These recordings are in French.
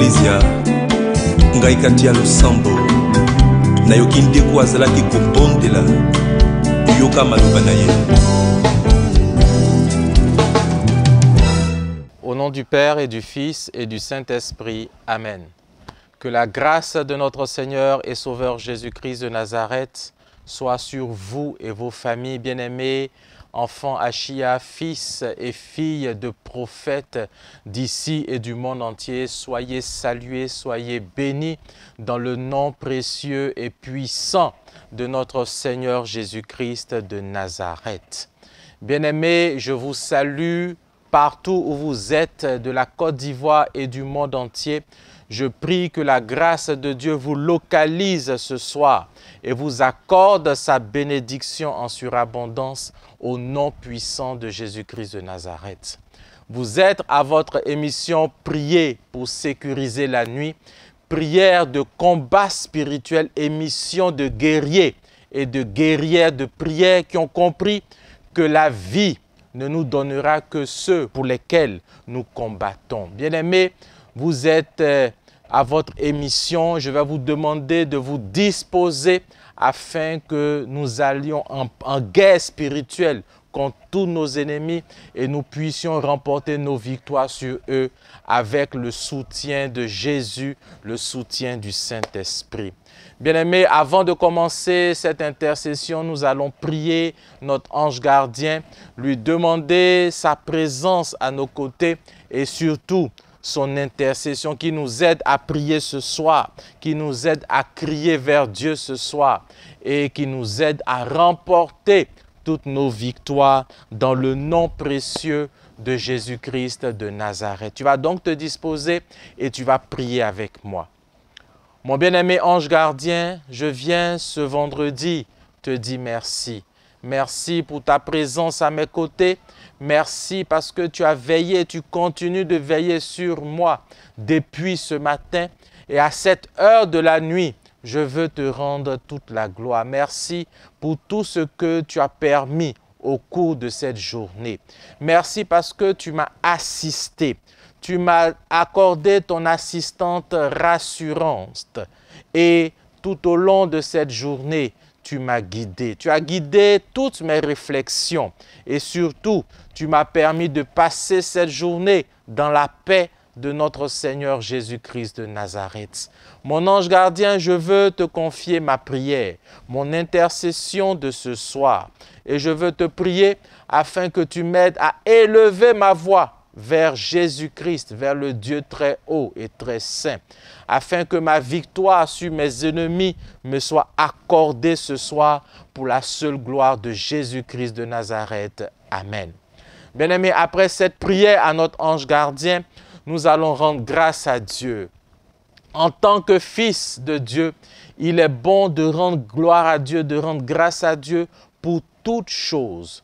eklezia ngai kati ya losambo nayoki ndeko azalaki kobondela yoka maloba na ye. Au nom du Père et du Fils et du Saint-Esprit. Amen. Que la grâce de notre Seigneur et Sauveur Jésus-Christ de Nazareth soit sur vous et vos familles bien-aimées, enfants Achia, fils et filles de prophètes d'ici et du monde entier. Soyez salués, soyez bénis dans le nom précieux et puissant de notre Seigneur Jésus-Christ de Nazareth. Bien-aimés, je vous salue partout où vous êtes, de la Côte d'Ivoire et du monde entier. Je prie que la grâce de Dieu vous localise ce soir et vous accorde sa bénédiction en surabondance au nom puissant de Jésus-Christ de Nazareth. Vous êtes à votre émission Prier pour sécuriser la nuit, prière de combat spirituel, émission de guerriers et de guerrières de prière qui ont compris que la vie ne nous donnera que ceux pour lesquels nous combattons. Bien-aimés, vous êtes à votre émission. Je vais vous demander de vous disposer afin que nous allions en guerre spirituelle contre tous nos ennemis et nous puissions remporter nos victoires sur eux avec le soutien de Jésus, le soutien du Saint-Esprit. Bien-aimés, avant de commencer cette intercession, nous allons prier notre ange gardien, lui demander sa présence à nos côtés et surtout son intercession qui nous aide à prier ce soir, qui nous aide à crier vers Dieu ce soir et qui nous aide à remporter toutes nos victoires dans le nom précieux de Jésus-Christ de Nazareth. Tu vas donc te disposer et tu vas prier avec moi. Mon bien-aimé ange gardien, je viens ce vendredi te dire merci. Merci pour ta présence à mes côtés. Merci parce que tu as veillé, tu continues de veiller sur moi depuis ce matin. Et à cette heure de la nuit, je veux te rendre toute la gloire. Merci pour tout ce que tu as permis au cours de cette journée. Merci parce que tu m'as assisté. Tu m'as accordé ton assistante rassurante et tout au long de cette journée, tu m'as guidé. Tu as guidé toutes mes réflexions et surtout, tu m'as permis de passer cette journée dans la paix de notre Seigneur Jésus-Christ de Nazareth. Mon ange gardien, je veux te confier ma prière, mon intercession de ce soir et je veux te prier afin que tu m'aides à élever ma voix vers Jésus-Christ, vers le Dieu très haut et très saint, afin que ma victoire sur mes ennemis me soit accordée ce soir pour la seule gloire de Jésus-Christ de Nazareth. Amen. Bien-aimés, après cette prière à notre ange gardien, nous allons rendre grâce à Dieu. En tant que fils de Dieu, il est bon de rendre gloire à Dieu, de rendre grâce à Dieu pour toutes choses.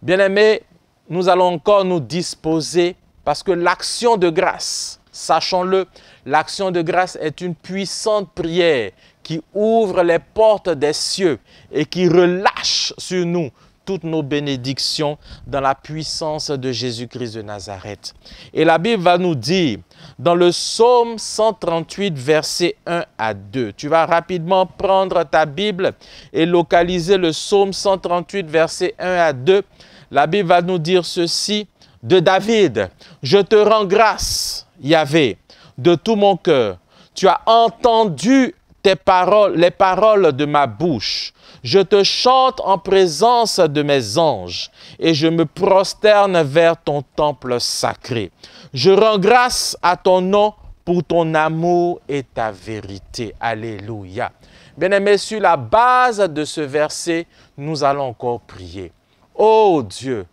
Bien-aimés, nous allons encore nous disposer parce que l'action de grâce, sachons-le, l'action de grâce est une puissante prière qui ouvre les portes des cieux et qui relâche sur nous toutes nos bénédictions dans la puissance de Jésus-Christ de Nazareth. Et la Bible va nous dire, dans le psaume 138, versets 1 à 2, tu vas rapidement prendre ta Bible et localiser le psaume 138, versets 1 à 2. La Bible va nous dire ceci de David. Je te rends grâce, Yahvé, de tout mon cœur. Tu as entendu tes paroles, les paroles de ma bouche. Je te chante en présence de mes anges et je me prosterne vers ton temple sacré. Je rends grâce à ton nom pour ton amour et ta vérité. Alléluia. Bien-aimés, sur la base de ce verset, nous allons encore prier. Oh Dieu,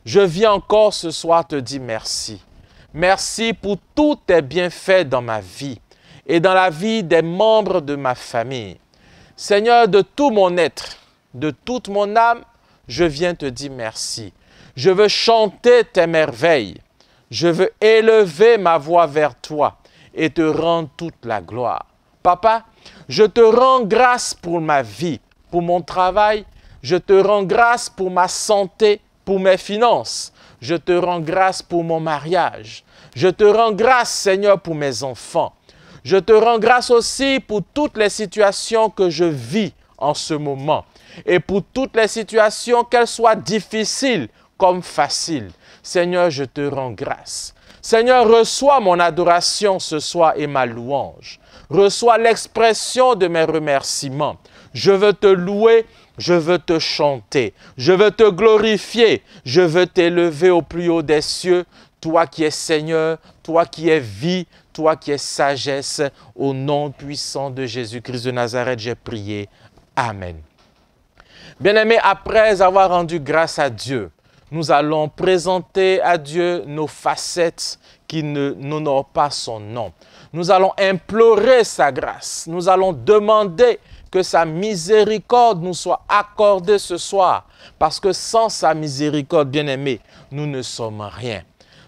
je viens encore ce soir te dire merci. Merci pour tous tes bienfaits dans ma vie et dans la vie des membres de ma famille. Seigneur, de tout mon être, de toute mon âme, je viens te dire merci. Je veux chanter tes merveilles. Je veux élever ma voix vers toi et te rendre toute la gloire. Papa, je te rends grâce pour ma vie, pour mon travail. Je te rends grâce pour ma santé, pour mes finances. Je te rends grâce pour mon mariage. Je te rends grâce, Seigneur, pour mes enfants. Je te rends grâce aussi pour toutes les situations que je vis en ce moment. Et pour toutes les situations, qu'elles soient difficiles comme faciles. Seigneur, je te rends grâce. Seigneur, reçois mon adoration ce soir et ma louange. Reçois l'expression de mes remerciements. Je veux te louer, je veux te chanter, je veux te glorifier, je veux t'élever au plus haut des cieux, toi qui es Seigneur, toi qui es vie, toi qui es sagesse. Au nom puissant de Jésus-Christ de Nazareth, j'ai prié. Amen. Bien-aimés, après avoir rendu grâce à Dieu, nous allons présenter à Dieu nos facettes qui n'honorent pas son nom. Nous allons implorer sa grâce. Nous allons demander que sa miséricorde nous soit accordée ce soir. Parce que sans sa miséricorde, bien-aimés, nous ne sommes rien.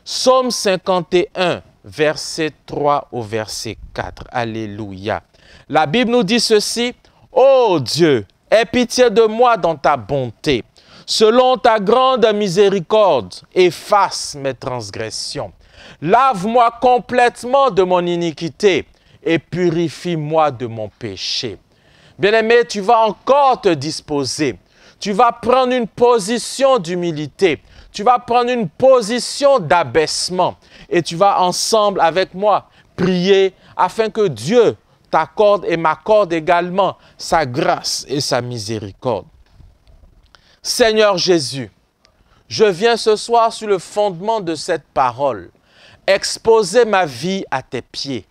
Psaume 51, verset 3 au verset 4. Alléluia. La Bible nous dit ceci. « Ô Dieu, aie pitié de moi dans ta bonté. Selon ta grande miséricorde, efface mes transgressions. Lave-moi complètement de mon iniquité et purifie-moi de mon péché. » Bien-aimé, tu vas encore te disposer. Tu vas prendre une position d'humilité. Tu vas prendre une position d'abaissement. Et tu vas ensemble avec moi prier afin que Dieu t'accorde et m'accorde également sa grâce et sa miséricorde. Seigneur Jésus, je viens ce soir sur le fondement de cette parole, exposer ma vie à tes pieds.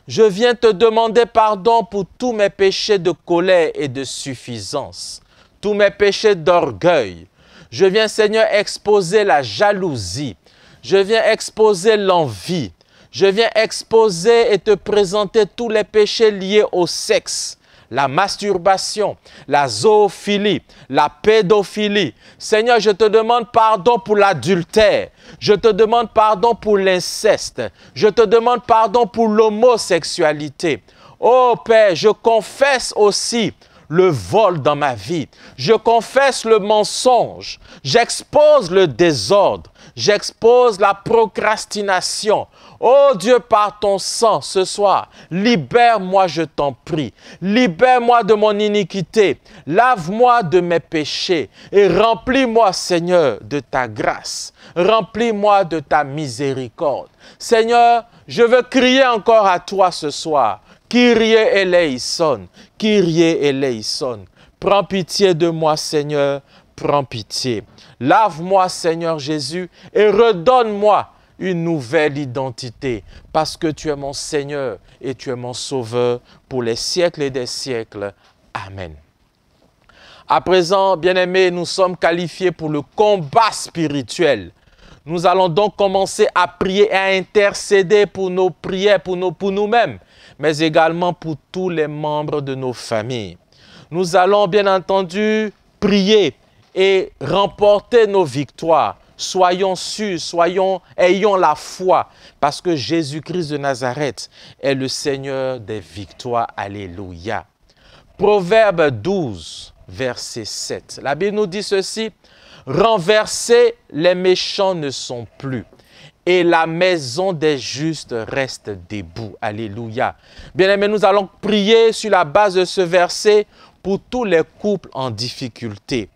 Je viens te demander pardon pour tous mes péchés de colère et de suffisance, tous mes péchés d'orgueil. Je viens, Seigneur, exposer la jalousie. Je viens exposer l'envie. Je viens exposer et te présenter tous les péchés liés au sexe, la masturbation, la zoophilie, la pédophilie. Seigneur, je te demande pardon pour l'adultère. Je te demande pardon pour l'inceste. Je te demande pardon pour l'homosexualité. Oh Père, je confesse aussi le vol dans ma vie. Je confesse le mensonge. J'expose le désordre. J'expose la procrastination. Oh Dieu, par ton sang ce soir, libère-moi, je t'en prie. Libère-moi de mon iniquité. Lave-moi de mes péchés et remplis-moi, Seigneur, de ta grâce. Remplis-moi de ta miséricorde. Seigneur, je veux crier encore à toi ce soir. Kyrie eleison, Kyrie eleison. Prends pitié de moi, Seigneur, prends pitié. Lave-moi, Seigneur Jésus, et redonne-moi une nouvelle identité, parce que tu es mon Seigneur et tu es mon Sauveur pour les siècles et des siècles. Amen. À présent, bien-aimés, nous sommes qualifiés pour le combat spirituel. Nous allons donc commencer à prier et à intercéder pour nos prières, pour nous-mêmes, mais également pour tous les membres de nos familles. Nous allons bien entendu prier et remporter nos victoires. Soyons sûrs, ayons la foi, parce que Jésus-Christ de Nazareth est le Seigneur des victoires. Alléluia. Proverbe 12, verset 7. La Bible nous dit ceci. Renversés, les méchants ne sont plus, et la maison des justes reste debout. Alléluia. Bien-aimés, nous allons prier sur la base de ce verset pour tous les couples en difficulté.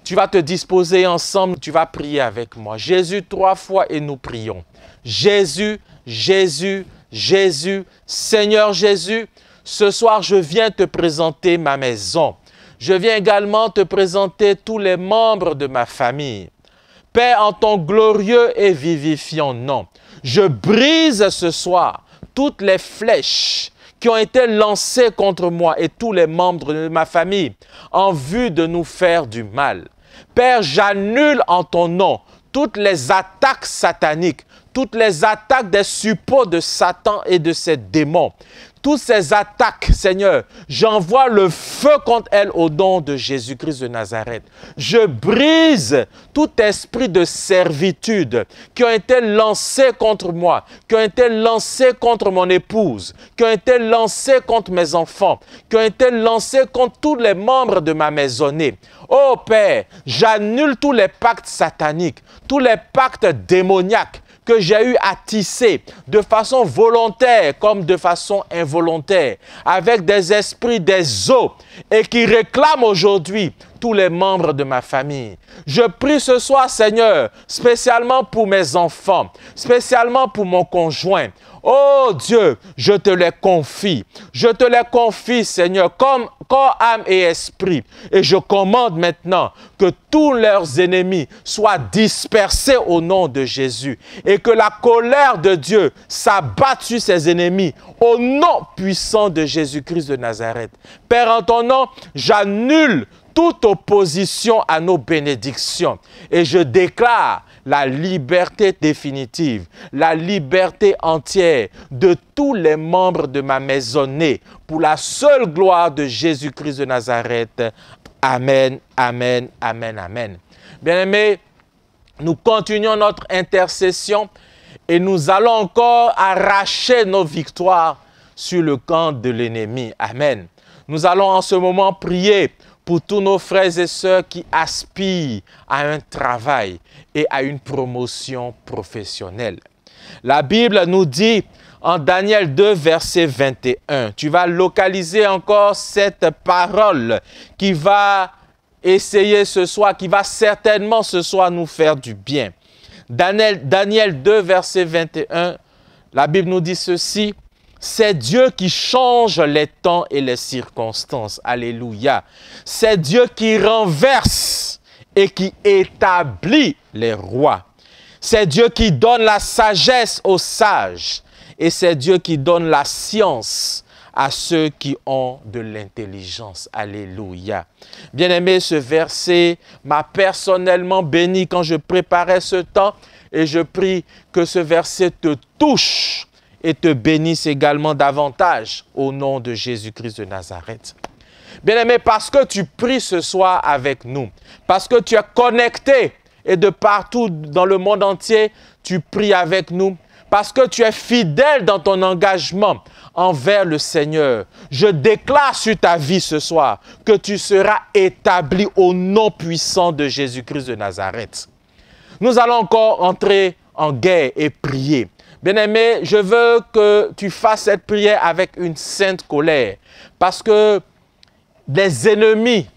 Tu vas te disposer ensemble, tu vas prier avec moi. Jésus 3 fois et nous prions. Jésus, Jésus, Jésus, Seigneur Jésus, ce soir je viens te présenter ma maison. Je viens également te présenter tous les membres de ma famille. Père, en ton glorieux et vivifiant nom, je brise ce soir toutes les flèches qui ont été lancées contre moi et tous les membres de ma famille en vue de nous faire du mal. Père, j'annule en ton nom toutes les attaques sataniques, toutes les attaques des suppôts de Satan et de ses démons, toutes ces attaques, Seigneur, j'envoie le feu contre elles au nom de Jésus-Christ de Nazareth. Je brise tout esprit de servitude qui ont été lancés contre moi, qui ont été lancés contre mon épouse, qui ont été lancés contre mes enfants, qui ont été lancés contre tous les membres de ma maisonnée. Oh Père, j'annule tous les pactes sataniques, tous les pactes démoniaques que j'ai eu à tisser de façon volontaire comme de façon involontaire avec des esprits des eaux et qui réclament aujourd'hui tous les membres de ma famille. Je prie ce soir, Seigneur, spécialement pour mes enfants, spécialement pour mon conjoint. Oh Dieu, je te les confie. Je te les confie, Seigneur, comme corps, âme et esprit. Et je commande maintenant que tous leurs ennemis soient dispersés au nom de Jésus. Et que la colère de Dieu s'abatte sur ses ennemis au nom puissant de Jésus-Christ de Nazareth. Père, en ton nom, j'annule toute opposition à nos bénédictions. Et je déclare la liberté définitive, la liberté entière de tous les membres de ma maisonnée pour la seule gloire de Jésus-Christ de Nazareth. Amen, amen, amen, amen. Bien-aimés, nous continuons notre intercession et nous allons encore arracher nos victoires sur le camp de l'ennemi. Amen. Nous allons en ce moment prier pour tous nos frères et sœurs qui aspirent à un travail et à une promotion professionnelle. La Bible nous dit en Daniel 2, verset 21, tu vas localiser encore cette parole qui va essayer ce soir, qui va certainement ce soir nous faire du bien. Daniel 2, verset 21, la Bible nous dit ceci: c'est Dieu qui change les temps et les circonstances. Alléluia. C'est Dieu qui renverse et qui établit les rois. C'est Dieu qui donne la sagesse aux sages. Et c'est Dieu qui donne la science à ceux qui ont de l'intelligence. Alléluia. Bien-aimé, ce verset m'a personnellement béni quand je préparais ce temps. Et je prie que ce verset te touche et te bénisse également davantage au nom de Jésus-Christ de Nazareth. Bien-aimé, parce que tu pries ce soir avec nous, parce que tu es connecté et de partout dans le monde entier, tu pries avec nous, parce que tu es fidèle dans ton engagement envers le Seigneur, je déclare sur ta vie ce soir que tu seras établi au nom puissant de Jésus-Christ de Nazareth. Nous allons encore entrer en guerre et prier. Bien-aimé, je veux que tu fasses cette prière avec une sainte colère parce que les ennemis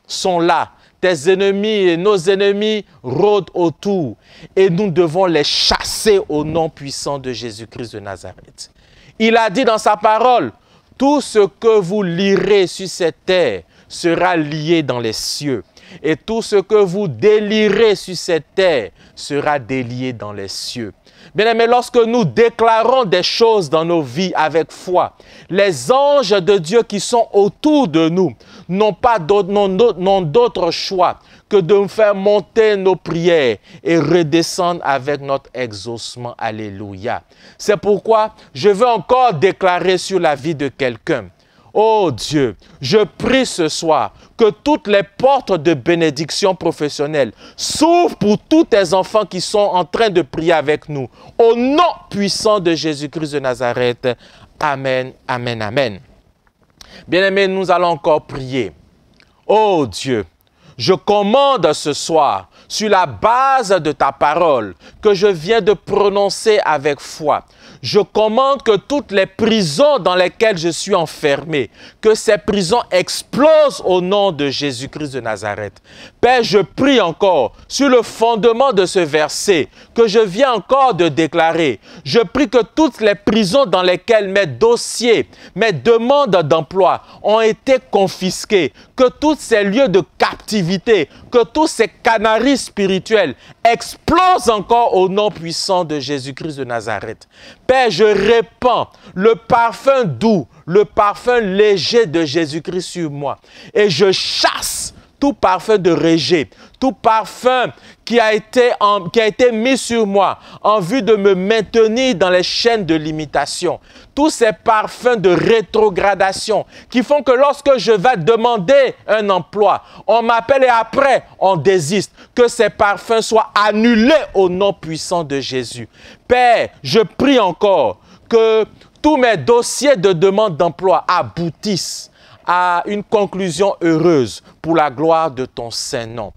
sont là. Tes ennemis et nos ennemis rôdent autour et nous devons les chasser au nom puissant de Jésus-Christ de Nazareth. Il a dit dans sa parole, tout ce que vous lirez sur cette terre sera lié dans les cieux. Et tout ce que vous délirez sur cette terre sera délié dans les cieux. Bien-aimés, lorsque nous déclarons des choses dans nos vies avec foi, les anges de Dieu qui sont autour de nous n'ont d'autre choix que de nous faire monter nos prières et redescendre avec notre exaucement. Alléluia. C'est pourquoi je veux encore déclarer sur la vie de quelqu'un. Oh Dieu, je prie ce soir que toutes les portes de bénédiction professionnelle s'ouvrent pour tous tes enfants qui sont en train de prier avec nous. Au nom puissant de Jésus-Christ de Nazareth. Amen, amen, amen. Bien-aimés, nous allons encore prier. Oh Dieu, je commande ce soir, sur la base de ta parole que je viens de prononcer avec foi, je commande que toutes les prisons dans lesquelles je suis enfermé, que ces prisons explosent au nom de Jésus-Christ de Nazareth. Père, je prie encore sur le fondement de ce verset que je viens encore de déclarer. Je prie que toutes les prisons dans lesquelles mes dossiers, mes demandes d'emploi ont été confisquées, que tous ces lieux de captivité, que tous ces canaris spirituels explosent encore au nom puissant de Jésus-Christ de Nazareth. Père, je répands le parfum doux, le parfum léger de Jésus-Christ sur moi et je chasse tout parfum de rejet, tout parfum qui a été mis sur moi en vue de me maintenir dans les chaînes de limitation. Tous ces parfums de rétrogradation qui font que lorsque je vais demander un emploi, on m'appelle et après on désiste. Que ces parfums soient annulés au nom puissant de Jésus. Père, je prie encore que tous mes dossiers de demande d'emploi aboutissent à une conclusion heureuse pour la gloire de ton Saint-Nom.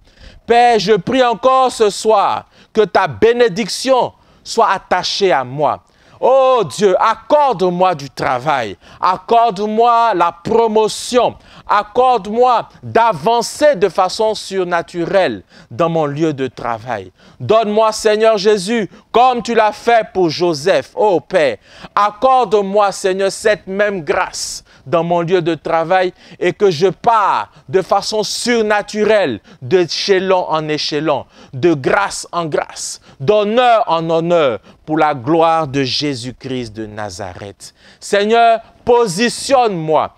Père, je prie encore ce soir que ta bénédiction soit attachée à moi. Oh Dieu, accorde-moi du travail, accorde-moi la promotion, accorde-moi d'avancer de façon surnaturelle dans mon lieu de travail. Donne-moi, Seigneur Jésus, comme tu l'as fait pour Joseph, oh Père, accorde-moi, Seigneur, cette même grâce dans mon lieu de travail et que je pars de façon surnaturelle, d'échelon en échelon, de grâce en grâce, d'honneur en honneur, pour la gloire de Jésus-Christ de Nazareth. Seigneur, positionne-moi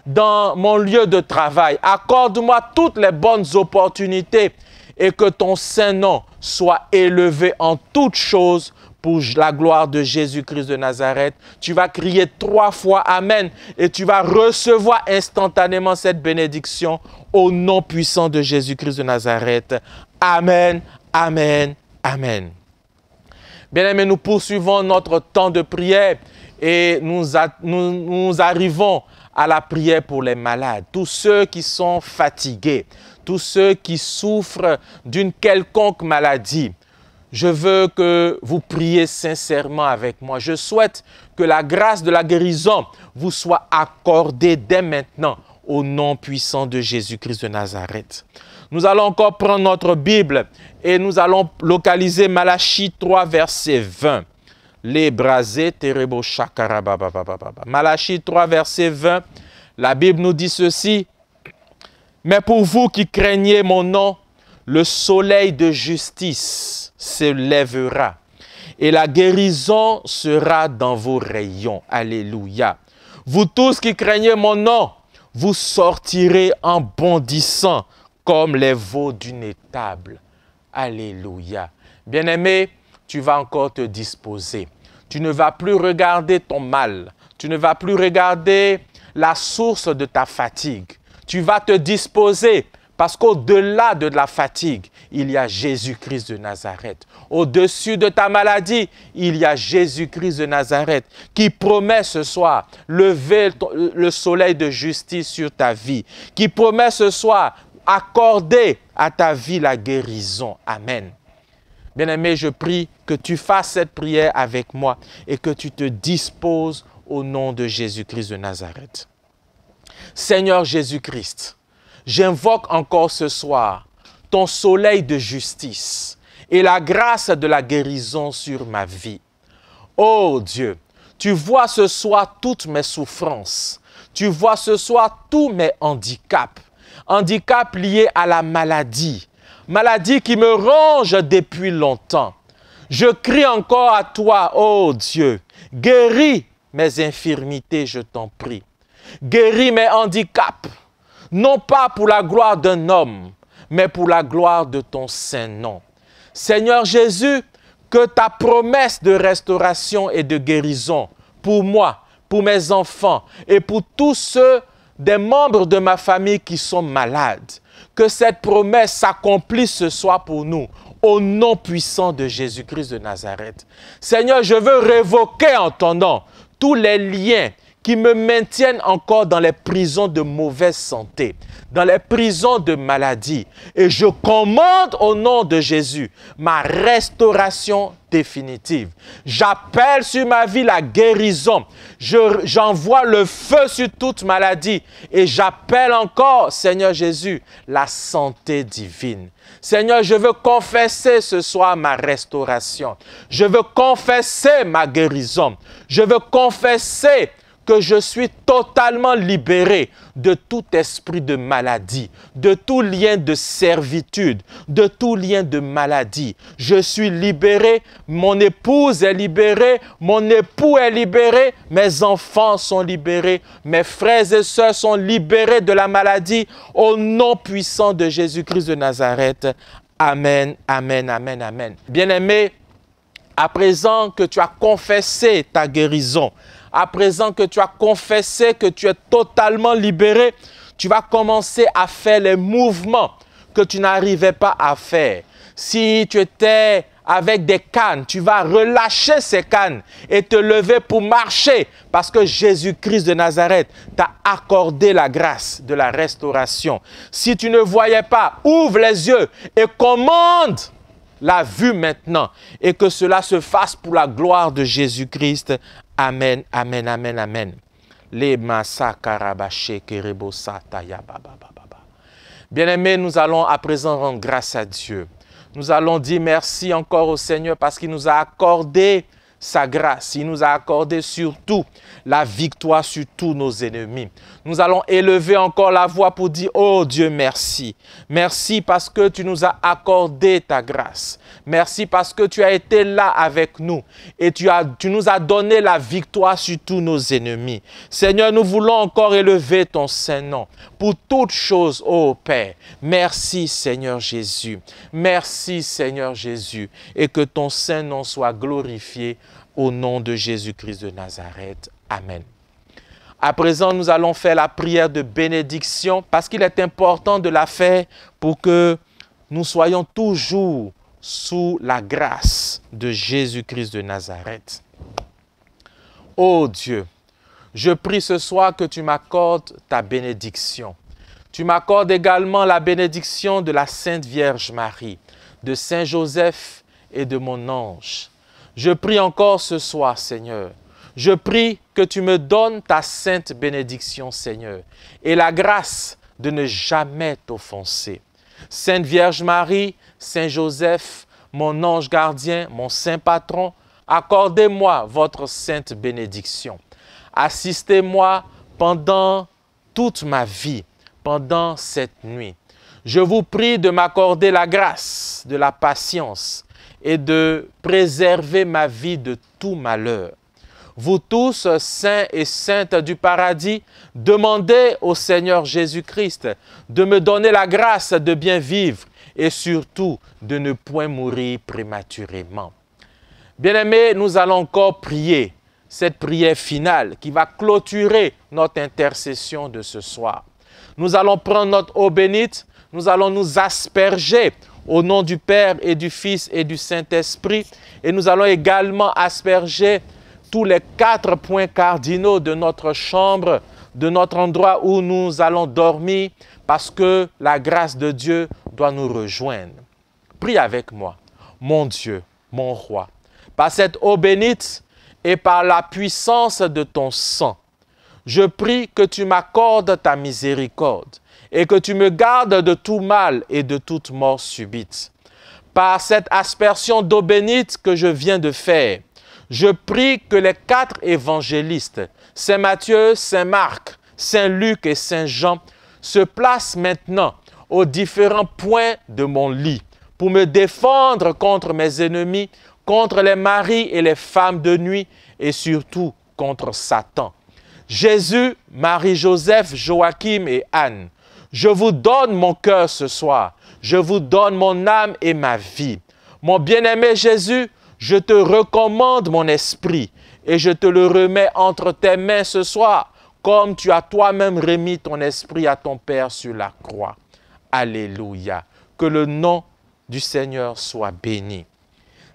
dans mon lieu de travail. Accorde-moi toutes les bonnes opportunités et que ton Saint-Nom soit élevé en toutes choses pour la gloire de Jésus-Christ de Nazareth. Tu vas crier 3 fois Amen et tu vas recevoir instantanément cette bénédiction au nom puissant de Jésus-Christ de Nazareth. Amen, Amen, Amen. Bien-aimés, nous poursuivons notre temps de prière et nous arrivons à la prière pour les malades, tous ceux qui sont fatigués, tous ceux qui souffrent d'une quelconque maladie. Je veux que vous priez sincèrement avec moi. Je souhaite que la grâce de la guérison vous soit accordée dès maintenant au nom puissant de Jésus-Christ de Nazareth. Nous allons encore prendre notre Bible et nous allons localiser Malachie 3, verset 20. Malachie 3, verset 20. La Bible nous dit ceci. Mais pour vous qui craignez mon nom, le soleil de justice se lèvera et la guérison sera dans vos rayons. Alléluia. Vous tous qui craignez mon nom, vous sortirez en bondissant comme les veaux d'une étable. Alléluia. Bien-aimé, tu vas encore te disposer. Tu ne vas plus regarder ton mal. Tu ne vas plus regarder la source de ta fatigue. Tu vas te disposer parce qu'au-delà de la fatigue, il y a Jésus-Christ de Nazareth. Au-dessus de ta maladie, il y a Jésus-Christ de Nazareth qui promet ce soir lever le soleil de justice sur ta vie, qui promet ce soir accorder à ta vie la guérison. Amen. Bien-aimé, je prie que tu fasses cette prière avec moi et que tu te disposes au nom de Jésus-Christ de Nazareth. Seigneur Jésus-Christ, j'invoque encore ce soir ton soleil de justice et la grâce de la guérison sur ma vie. Oh Dieu, tu vois ce soir toutes mes souffrances. Tu vois ce soir tous mes handicaps. Handicaps liés à la maladie. Maladie qui me ronge depuis longtemps. Je crie encore à toi, oh Dieu. Guéris mes infirmités, je t'en prie. Guéris mes handicaps. Non pas pour la gloire d'un homme, mais pour la gloire de ton Saint-Nom. Seigneur Jésus, que ta promesse de restauration et de guérison pour moi, pour mes enfants et pour tous ceux des membres de ma famille qui sont malades, que cette promesse s'accomplisse ce soir pour nous, au nom puissant de Jésus-Christ de Nazareth. Seigneur, je veux révoquer en ton nom tous les liens qui me maintiennent encore dans les prisons de mauvaise santé, dans les prisons de maladie. Et je commande au nom de Jésus ma restauration définitive. J'appelle sur ma vie la guérison. J'envoie le feu sur toute maladie. Et j'appelle encore, Seigneur Jésus, la santé divine. Seigneur, je veux confesser ce soir ma restauration. Je veux confesser ma guérison. Je veux confesser que je suis totalement libéré de tout esprit de maladie, de tout lien de servitude, de tout lien de maladie. Je suis libéré, mon épouse est libérée, mon époux est libéré, mes enfants sont libérés, mes frères et sœurs sont libérés de la maladie au nom puissant de Jésus-Christ de Nazareth. Amen, amen, amen, amen. Bien-aimé, à présent que tu as confessé ta guérison, à présent que tu as confessé que tu es totalement libéré, tu vas commencer à faire les mouvements que tu n'arrivais pas à faire. Si tu étais avec des cannes, tu vas relâcher ces cannes et te lever pour marcher parce que Jésus-Christ de Nazareth t'a accordé la grâce de la restauration. Si tu ne voyais pas, ouvre les yeux et commande la vue maintenant et que cela se fasse pour la gloire de Jésus-Christ. Amen, amen, amen, amen. Bien-aimés, nous allons à présent rendre grâce à Dieu. Nous allons dire merci encore au Seigneur parce qu'il nous a accordé sa grâce. Il nous a accordé surtout la victoire sur tous nos ennemis. Nous allons élever encore la voix pour dire « Oh Dieu, merci. Merci parce que tu nous as accordé ta grâce. Merci parce que tu as été là avec nous et tu nous as donné la victoire sur tous nos ennemis. Seigneur, nous voulons encore élever ton Saint-Nom pour toutes choses, ô Père. Merci Seigneur Jésus. Merci Seigneur Jésus et que ton Saint-Nom soit glorifié au nom de Jésus-Christ de Nazareth. Amen. À présent, nous allons faire la prière de bénédiction parce qu'il est important de la faire pour que nous soyons toujours sous la grâce de Jésus-Christ de Nazareth. Ô Dieu, je prie ce soir que tu m'accordes ta bénédiction. Tu m'accordes également la bénédiction de la Sainte Vierge Marie, de Saint Joseph et de mon ange. Je prie encore ce soir, Seigneur. Je prie que tu me donnes ta sainte bénédiction, Seigneur, et la grâce de ne jamais t'offenser. Sainte Vierge Marie, Saint Joseph, mon ange gardien, mon saint patron, accordez-moi votre sainte bénédiction. Assistez-moi pendant toute ma vie, pendant cette nuit. Je vous prie de m'accorder la grâce, de la patience et de préserver ma vie de tout malheur. Vous tous, saints et saintes du paradis, demandez au Seigneur Jésus-Christ de me donner la grâce de bien vivre et surtout de ne point mourir prématurément. Bien-aimés, nous allons encore prier cette prière finale qui va clôturer notre intercession de ce soir. Nous allons prendre notre eau bénite, nous allons nous asperger au nom du Père et du Fils et du Saint-Esprit et nous allons également asperger tous les 4 points cardinaux de notre chambre, de notre endroit où nous allons dormir, parce que la grâce de Dieu doit nous rejoindre. Prie avec moi, mon Dieu, mon roi, par cette eau bénite et par la puissance de ton sang, je prie que tu m'accordes ta miséricorde et que tu me gardes de tout mal et de toute mort subite. Par cette aspersion d'eau bénite que je viens de faire, je prie que les 4 évangélistes, Saint Matthieu, Saint Marc, Saint Luc et Saint Jean, se placent maintenant aux différents points de mon lit pour me défendre contre mes ennemis, contre les maris et les femmes de nuit et surtout contre Satan. Jésus, Marie-Joseph, Joachim et Anne, je vous donne mon cœur ce soir. Je vous donne mon âme et ma vie. Mon bien-aimé Jésus, je te recommande mon esprit et je te le remets entre tes mains ce soir, comme tu as toi-même remis ton esprit à ton Père sur la croix. Alléluia. Que le nom du Seigneur soit béni.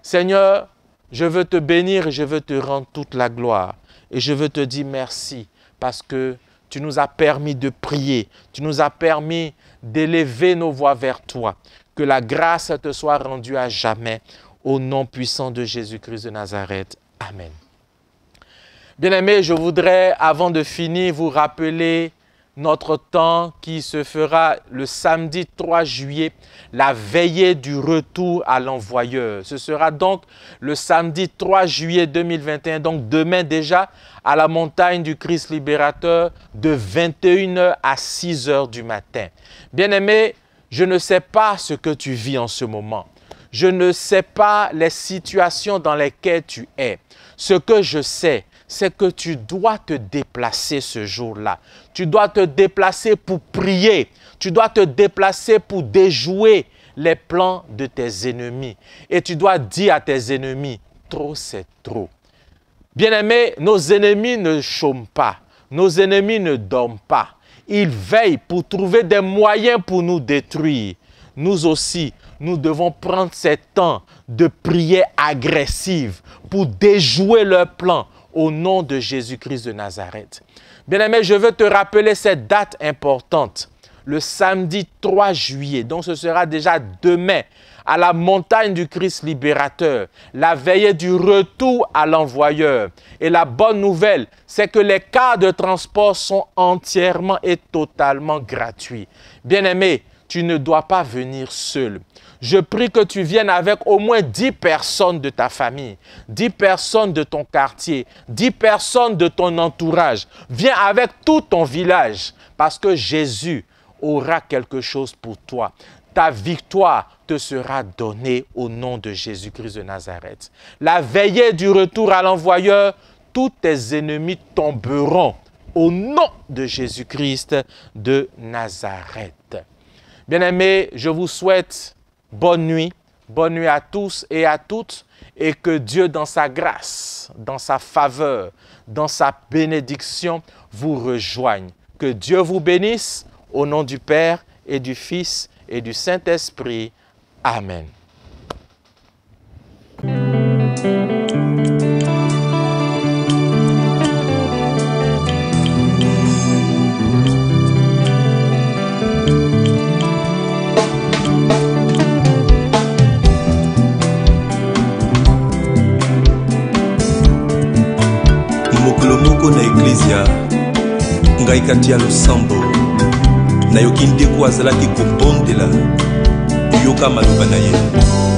Seigneur, je veux te bénir et je veux te rendre toute la gloire. Et je veux te dire merci parce que tu nous as permis de prier. Tu nous as permis d'élever nos voix vers toi. Que la grâce te soit rendue à jamais. Au nom puissant de Jésus-Christ de Nazareth. Amen. Bien-aimés, je voudrais, avant de finir, vous rappeler notre temps qui se fera le samedi 3 juillet, la veillée du retour à l'envoyeur. Ce sera donc le samedi 3 juillet 2021, donc demain déjà, à la montagne du Christ libérateur, de 21h à 6h du matin. Bien-aimé, je ne sais pas ce que tu vis en ce moment. Je ne sais pas les situations dans lesquelles tu es. Ce que je sais, c'est que tu dois te déplacer ce jour-là. Tu dois te déplacer pour prier. Tu dois te déplacer pour déjouer les plans de tes ennemis. Et tu dois dire à tes ennemis, trop c'est trop. Bien-aimés, nos ennemis ne chôment pas. Nos ennemis ne dorment pas. Ils veillent pour trouver des moyens pour nous détruire. Nous aussi, nous devons prendre ces temps de prière agressive pour déjouer leurs plans au nom de Jésus-Christ de Nazareth. Bien-aimé, je veux te rappeler cette date importante, le samedi 3 juillet. Donc, ce sera déjà demain à la montagne du Christ libérateur, la veillée du retour à l'envoyeur. Et la bonne nouvelle, c'est que les cars de transport sont entièrement et totalement gratuits. Bien-aimé, tu ne dois pas venir seul. Je prie que tu viennes avec au moins 10 personnes de ta famille, 10 personnes de ton quartier, 10 personnes de ton entourage. Viens avec tout ton village parce que Jésus aura quelque chose pour toi. Ta victoire te sera donnée au nom de Jésus-Christ de Nazareth. La veillée du retour à l'envoyeur, tous tes ennemis tomberont au nom de Jésus-Christ de Nazareth. Bien-aimés, je vous souhaite bonne nuit à tous et à toutes, et que Dieu, dans sa grâce, dans sa faveur, dans sa bénédiction, vous rejoigne. Que Dieu vous bénisse au nom du Père et du Fils et du Saint-Esprit. Amen. moko na eklezia ngai kati ya losambo nayoki ndeko azalaki kobondela yoka maloba na ye.